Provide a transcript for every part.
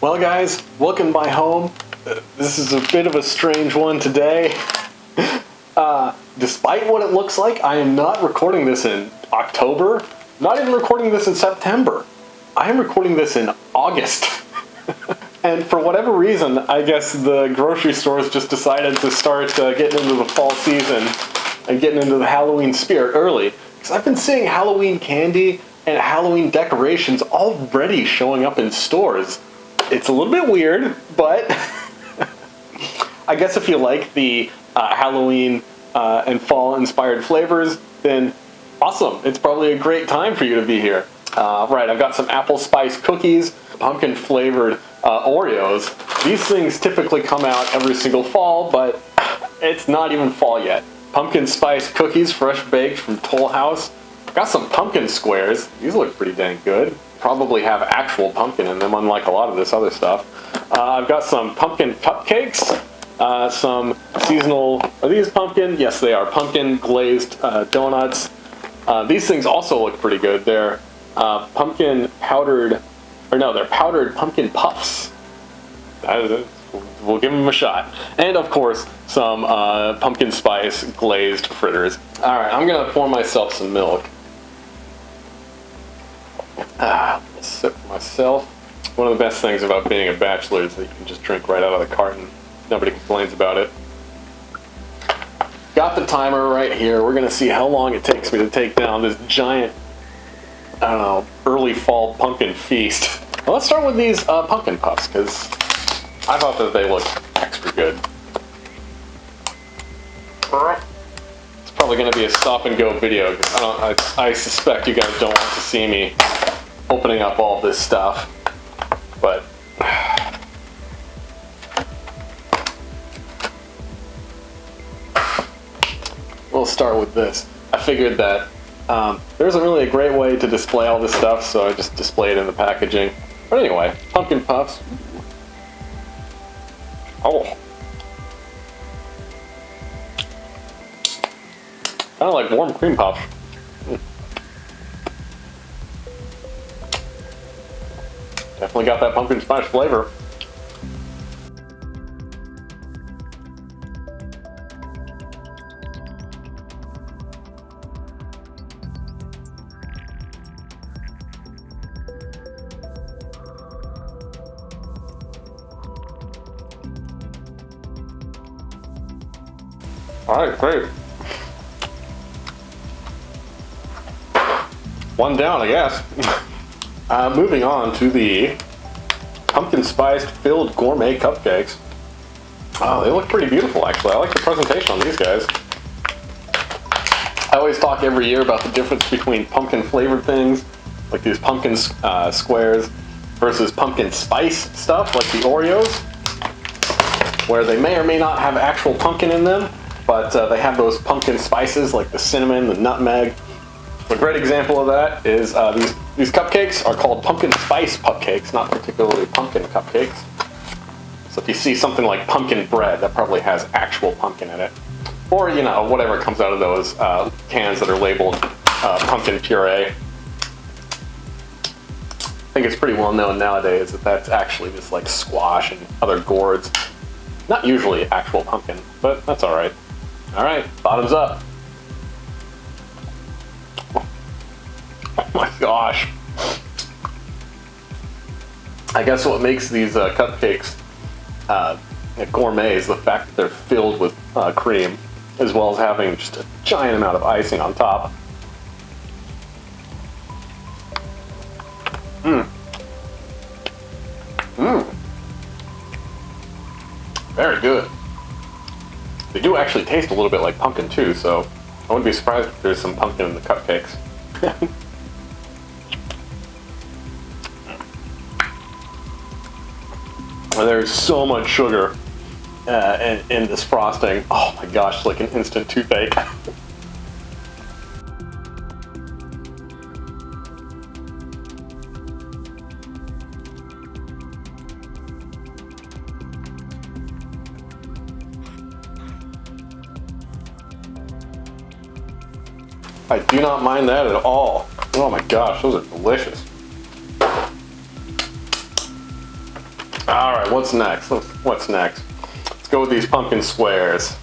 Well guys, welcome to my home. This is a bit of a strange one today. Despite what it looks like, I am not recording this in October, not even recording this in September. I am recording this in August. And for whatever reason, I guess the grocery stores just decided to start getting into the fall season and getting into the Halloween spirit early. Because I've been seeing Halloween candy and Halloween decorations already showing up in stores. It's a little bit weird, but I guess if you like the Halloween and fall-inspired flavors, then awesome. It's probably a great time for you to be here. Right, I've got some apple spice cookies, pumpkin-flavored Oreos. These things typically come out every single fall, but it's not even fall yet. Pumpkin spice cookies, fresh baked from Toll House. Got some pumpkin squares. These look pretty dang good. Probably have actual pumpkin in them, unlike a lot of this other stuff. I've got some pumpkin cupcakes, some seasonal, are these pumpkin? Yes, they are. Pumpkin glazed donuts. These things also look pretty good. They're pumpkin powdered, or no, they're powdered pumpkin puffs. We'll give them a shot. And of course, some pumpkin spice glazed fritters. All right, I'm gonna pour myself some milk. Let's sip for myself. One of the best things about being a bachelor is that you can just drink right out of the carton. Nobody complains about it. Got the timer right here. We're gonna see how long it takes me to take down this giant, I don't know, early fall pumpkin feast. Well, let's start with these pumpkin puffs, because I thought that they looked extra good. It's probably going to be a stop and go video, because I suspect you guys don't want to see me opening up all this stuff. But we'll start with this. I figured that there isn't really a great way to display all this stuff, so I just display it in the packaging. But anyway, pumpkin puffs. Oh. Kind of like warm cream puffs. Definitely got that pumpkin spice flavor. Alright, great. One down, I guess. Moving on to the pumpkin spiced filled gourmet cupcakes. Oh, they look pretty beautiful, actually. I like the presentation on these guys. I always talk every year about the difference between pumpkin flavored things, like these pumpkin squares, versus pumpkin spice stuff, like the Oreos, where they may or may not have actual pumpkin in them, but they have those pumpkin spices like the cinnamon, the nutmeg. A great example of that is these cupcakes are called pumpkin spice cupcakes, not particularly pumpkin cupcakes. So if you see something like pumpkin bread, that probably has actual pumpkin in it. Or, you know, whatever comes out of those cans that are labeled pumpkin puree. I think it's pretty well known nowadays that that's actually just like squash and other gourds. Not usually actual pumpkin, but that's alright. Alright, bottoms up. Oh my gosh. I guess what makes these cupcakes gourmet is the fact that they're filled with cream, as well as having just a giant amount of icing on top. Mmm. Mmm. Very good. They do actually taste a little bit like pumpkin too, so I wouldn't be surprised if there's some pumpkin in the cupcakes. There's so much sugar in this frosting. Oh my gosh, it's like an instant toothache. I do not mind that at all. Oh my gosh, those are delicious. Alright, what's next? What's next? Let's go with these pumpkin squares.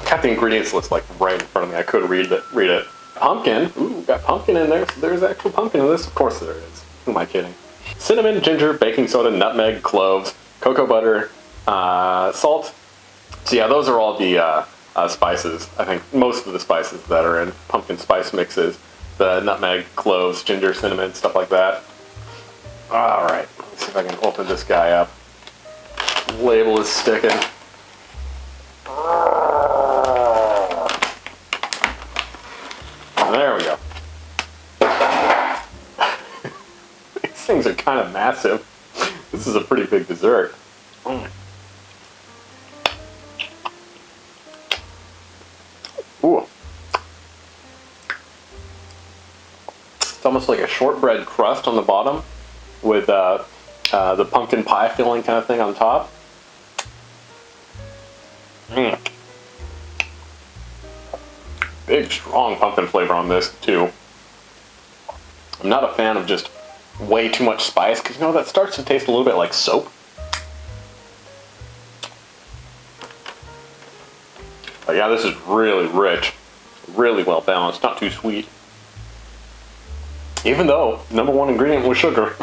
I got the ingredients list like right in front of me. I could read it. Pumpkin. Ooh, got pumpkin in there. So there's actual pumpkin in this. Of course there is. Who am I kidding? Cinnamon, ginger, baking soda, nutmeg, cloves, cocoa butter, salt. So yeah, those are all the spices. I think most of the spices that are in pumpkin spice mixes. The nutmeg, cloves, ginger, cinnamon, stuff like that. Alright, let's see if I can open this guy up. Label is sticking. There we go. These things are kind of massive. This is a pretty big dessert. Ooh. It's almost like a shortbread crust on the bottom with the pumpkin pie filling kind of thing on top. Big, strong pumpkin flavor on this, too. I'm not a fan of just way too much spice, because, you know, that starts to taste a little bit like soap. But yeah, this is really rich. Really well balanced, not too sweet. Even though, number one ingredient was sugar.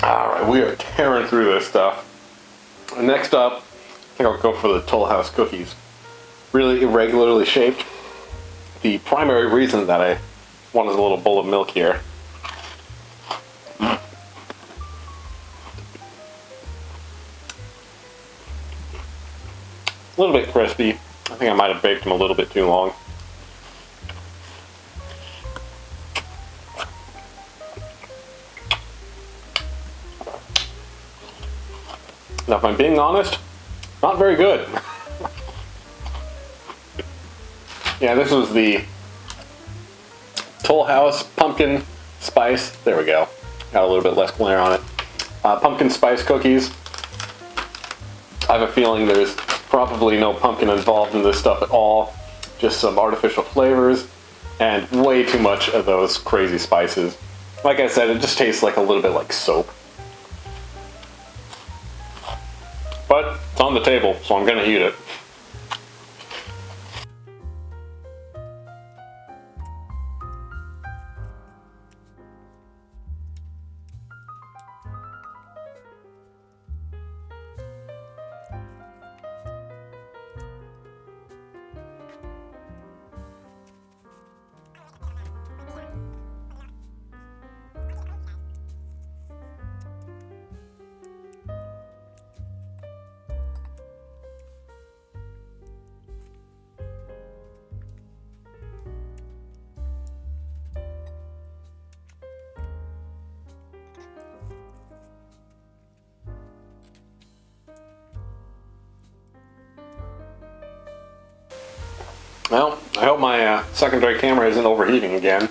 Alright, we are tearing through this stuff. Next up, I think I'll go for the Toll House cookies. Really irregularly shaped. The primary reason that I wanted a little bowl of milk here. A little bit crispy. I think I might have baked them a little bit too long. Now, if I'm being honest, not very good. Yeah, this was the Toll House pumpkin spice. There we go. Got a little bit less glare on it. Pumpkin spice cookies. I have a feeling there's probably no pumpkin involved in this stuff at all. Just some artificial flavors and way too much of those crazy spices. Like I said, it just tastes like a little bit like soap. But it's on the table, so I'm gonna eat it. Well, I hope my secondary camera isn't overheating again.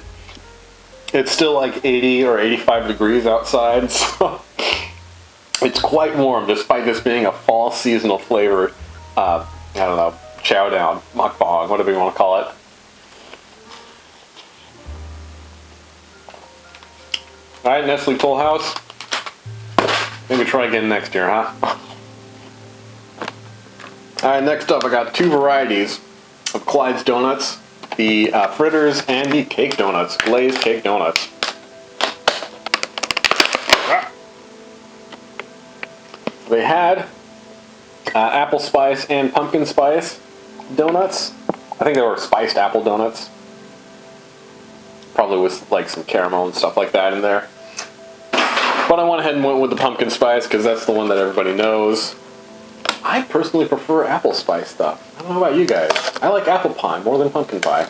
It's still like 80 or 85 degrees outside, so it's quite warm despite this being a fall seasonal flavor, I don't know, chow down, mukbang, whatever you want to call it. Alright, Nestle Toll House. Maybe try again next year, huh? Alright, next up I got two varieties of Clyde's Donuts, the fritters and the cake donuts, glazed cake donuts. They had apple spice and pumpkin spice donuts. I think they were spiced apple donuts. Probably with like some caramel and stuff like that in there. But I went ahead and went with the pumpkin spice because that's the one that everybody knows. I personally prefer apple spice stuff. I don't know about you guys. I like apple pie more than pumpkin pie.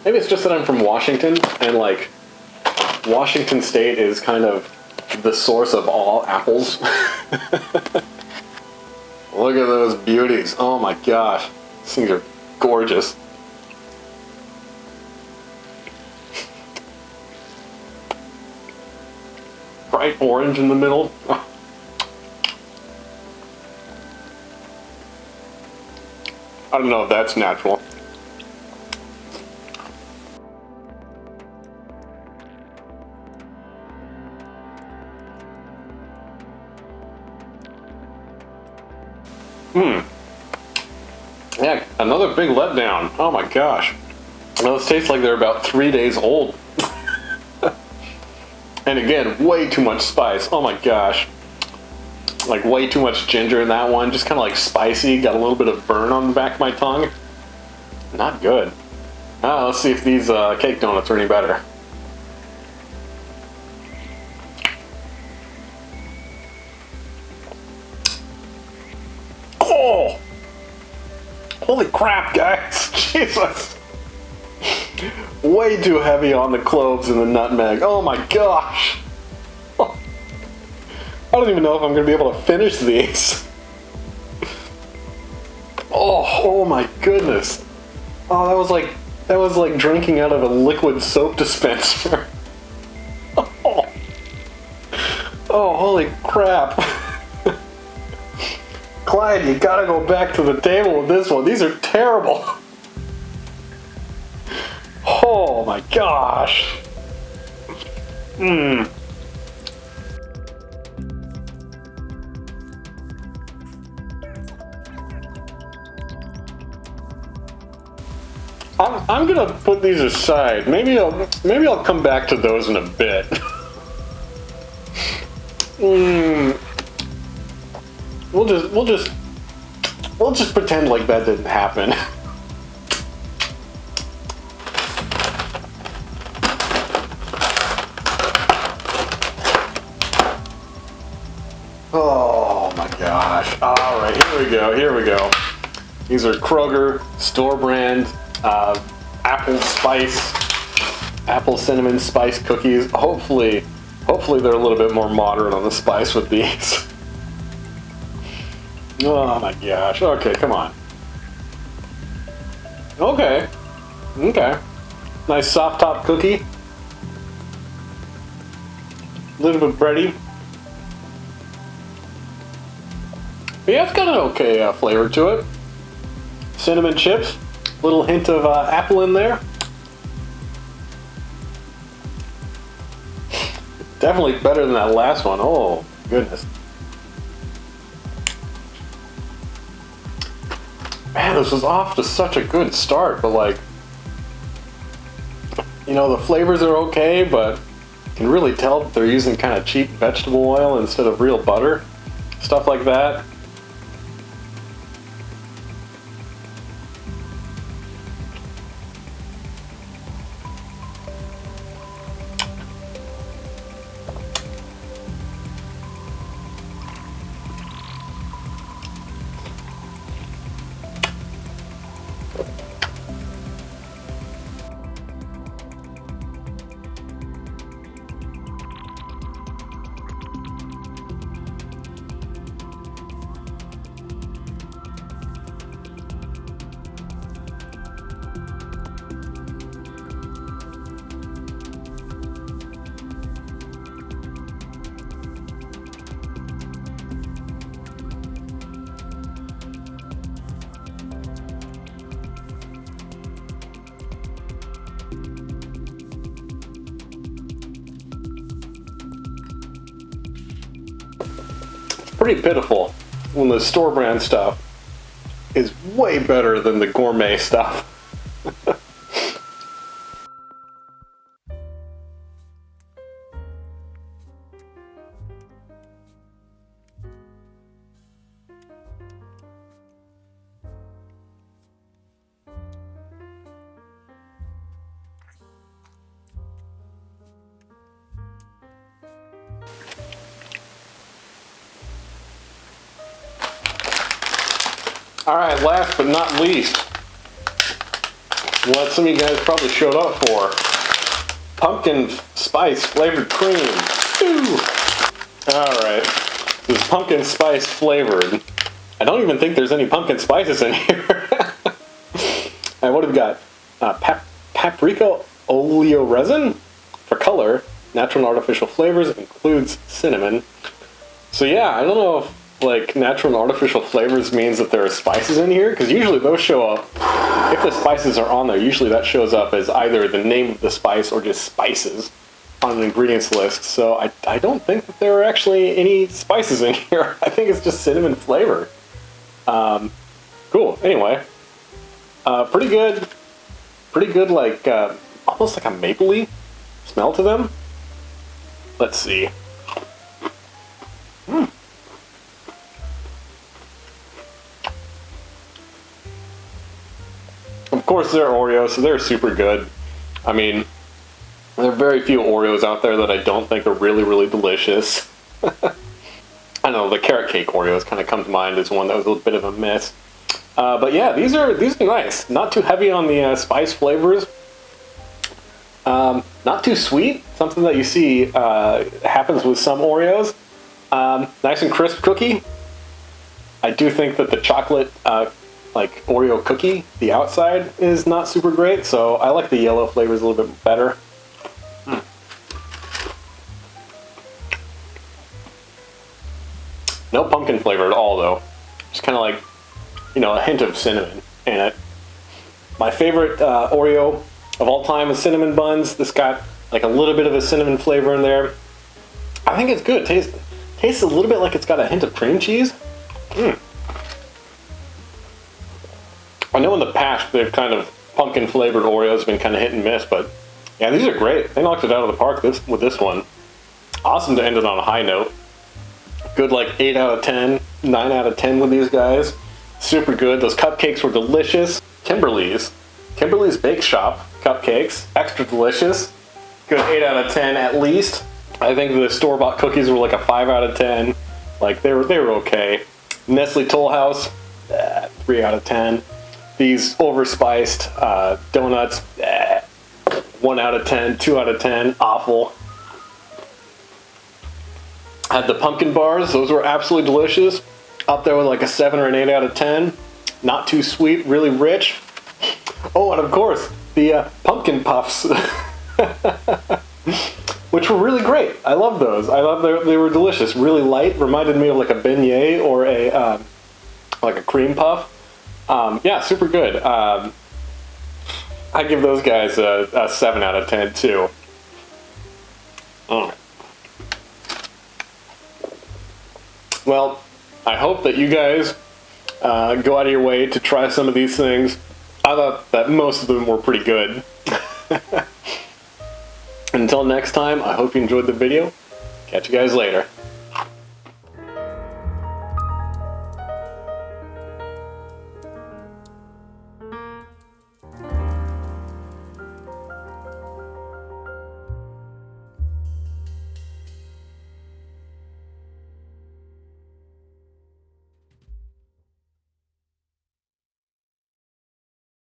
Maybe it's just that I'm from Washington, and like, Washington State is kind of the source of all apples. Look at those beauties. Oh my gosh. These things are gorgeous. Bright orange in the middle. I don't know if that's natural. Yeah, another big letdown. Oh my gosh. Those taste like they're about 3 days old. And again, way too much spice. Oh my gosh. Like way too much ginger in that one. Just kind of like spicy. Got a little bit of burn on the back of my tongue. Not good. Let's see if these cake donuts are any better. Oh! Holy crap, guys. Jesus. Way too heavy on the cloves and the nutmeg. Oh my gosh. I don't even know if I'm going to be able to finish these. Oh my goodness. Oh, that was like drinking out of a liquid soap dispenser. Oh, holy crap. Clyde, you gotta go back to the table with this one. These are terrible. Oh my gosh. I'm gonna put these aside. Maybe I'll come back to those in a bit. We'll just pretend like that didn't happen. Oh my gosh. Alright, here we go. These are Kroger store brand apple cinnamon spice cookies. Hopefully they're a little bit more moderate on the spice with these. Oh my gosh. Okay, come on. Okay. Nice soft top cookie. A little bit bready. But yeah, it's got an okay flavor to it. Cinnamon chips. Little hint of apple in there. Definitely better than that last one. Oh, goodness. Man, this was off to such a good start, but like, you know, the flavors are okay, but you can really tell that they're using kind of cheap vegetable oil instead of real butter. Stuff like that. Pretty pitiful when the store brand stuff is way better than the gourmet stuff. Alright, last but not least, what some of you guys probably showed up for. Pumpkin spice flavored cream. Ooh. Alright. This is pumpkin spice flavored. I don't even think there's any pumpkin spices in here. And what have we got? Paprika oleo resin for color. Natural and artificial flavors. Includes cinnamon. So yeah, I don't know if like natural and artificial flavors means that there are spices in here, because usually those show up, if the spices are on there, usually that shows up as either the name of the spice or just spices on an ingredients list. So I don't think that there are actually any spices in here. I think it's just cinnamon flavor. Cool. Anyway, pretty good, like almost like a mapley smell to them. Let's see. Of course, they're Oreos, so they're super good. I mean, there are very few Oreos out there that I don't think are really, really delicious. I know the carrot cake Oreos kind of come to mind as one that was a little bit of a miss. But yeah, these are nice. Not too heavy on the spice flavors. Not too sweet. Something that you see happens with some Oreos. Nice and crisp cookie. I do think that the chocolate like Oreo cookie, the outside is not super great, so I like the yellow flavors a little bit better. No pumpkin flavor at all, though. Just kind of like, you know, a hint of cinnamon in it. My favorite Oreo of all time is cinnamon buns. This got like a little bit of a cinnamon flavor in there. I think it's good. Tastes a little bit like it's got a hint of cream cheese. I know in the past they've kind of pumpkin flavored Oreos been kind of hit and miss, but yeah, these are great. They knocked it out of the park with this one. Awesome to end it on a high note. Good, like 8 out of 10, 9 out of 10 with these guys. Super good. Those cupcakes were delicious. Kimberly's Bake Shop cupcakes, extra delicious. Good 8 out of 10 at least. I think the store-bought cookies were like a 5 out of 10. Like they were okay. Nestle Toll House, 3 out of 10. These overspiced donuts, 1 out of 10, 2 out of 10, awful. Had the pumpkin bars, those were absolutely delicious. Up there with like a 7 or an 8 out of 10. Not too sweet, really rich. Oh, and of course, the pumpkin puffs. Which were really great. I love those. I love they were delicious. Really light, reminded me of like a beignet or a like a cream puff. Yeah, super good. I give those guys a 7 out of 10 too. Well, I hope that you guys go out of your way to try some of these things. I thought that most of them were pretty good. Until next time, I hope you enjoyed the video. Catch you guys later.